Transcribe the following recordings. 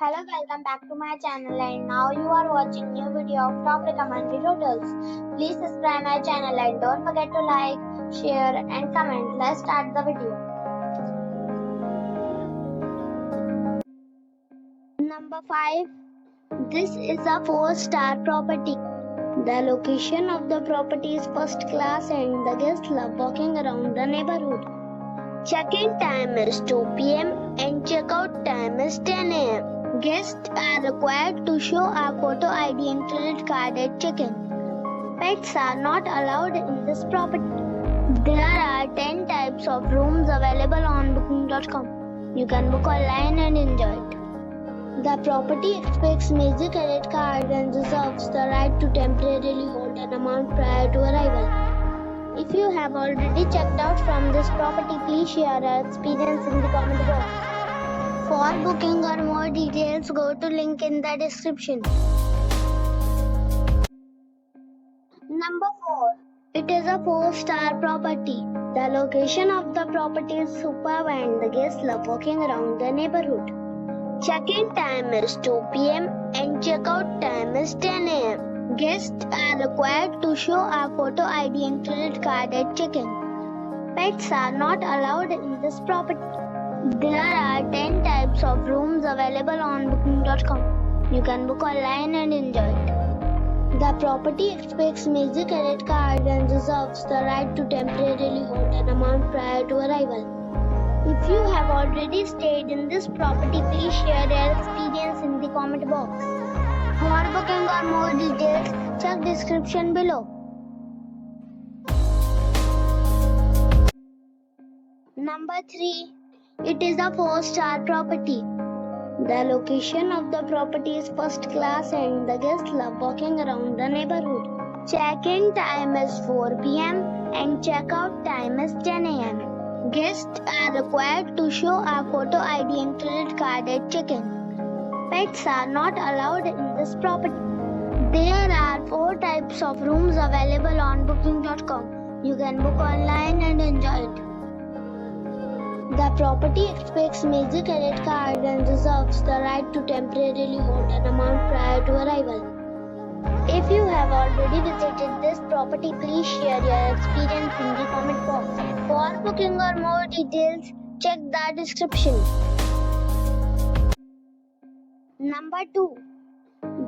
Hello, welcome back to my channel, and now you are watching new video of top recommended hotels. Please subscribe my channel and don't forget to like, share and comment. Let's start the video. Number 5. This is a 4-star property. The location of the property is first class and the guests love walking around the neighborhood. Check-in time is 2 p.m. and check-out time is 10 a.m. Guests are required to show a photo ID and credit card at check-in. Pets are not allowed in this property. There are 10 types of rooms available on booking.com. You can book online and enjoy it. The property expects major credit card and reserves the right to temporarily hold an amount prior to arrival. If you have already checked out from this property, please share your experience in the comment box. For booking or more details, go to link in the description. Number 4. It is a 4-star property. The location of the property is superb and the guests love walking around the neighborhood. Check-in time is 2 p.m. and check-out time is 10 a.m. Guests are required to show a photo ID and credit card at check-in. Pets are not allowed in this property. There are 10 types of rooms available on booking.com. You can book online and enjoy it. The property expects major credit card and reserves the right to temporarily hold an amount prior to arrival. If you have already stayed in this property, please share your experience in the comment box. For booking or more details, check description below. Number 3. It is a 4-star property. The location of the property is first class and the guests love walking around the neighborhood. Check-in time is 4 p.m. and check-out time is 10 a.m. Guests are required to show a photo ID and credit card at check-in. Pets are not allowed in this property. There are 4 types of rooms available on booking.com. You can book online and enjoy it. The property expects major credit card and reserves the right to temporarily hold an amount prior to arrival. If you have already visited this property, please share your experience in the comment box. For booking or more details, check the description. Number 2.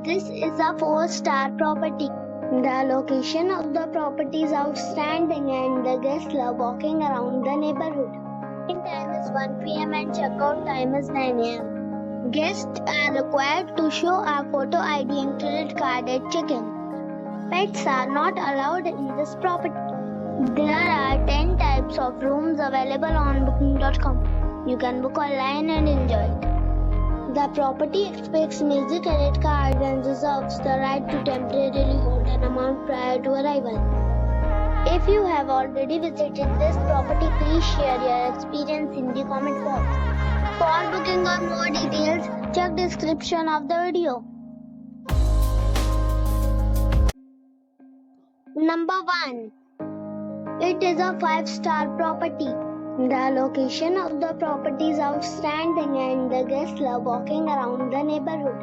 This is a 4-star property. The location of the property is outstanding and the guests love walking around the neighborhood. Check-in time is 1 p.m. and check-out time is 9 a.m. Guests are required to show a photo ID and credit card at check-in. Pets are not allowed in this property. There are 10 types of rooms available on booking.com. You can book online and enjoy it. The property expects major credit card and reserves the right to temporarily hold an amount prior to arrival. If you have already visited this property, please share your experience in the comment box. For booking or more details, check description of the video. Number 1. It is a 5-star property. The location of the property is outstanding and the guests love walking around the neighborhood.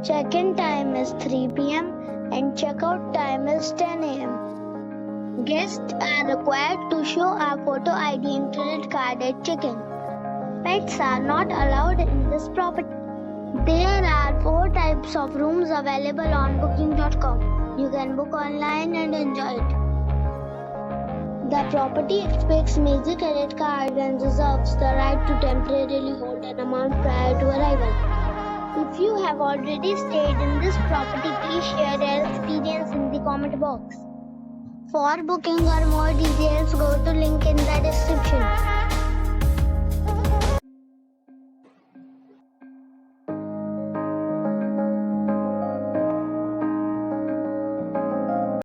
Check-in time is 3 p.m. and check-out time is 10 a.m. Guests are required to show a photo ID and credit card at check-in. Pets are not allowed in this property. There are 4 types of rooms available on booking.com. You can book online and enjoy it. The property expects major credit card and reserves the right to temporarily hold an amount prior to arrival. If you have already stayed in this property, please share your experience in the comment box. For booking or more details, go to link in the description.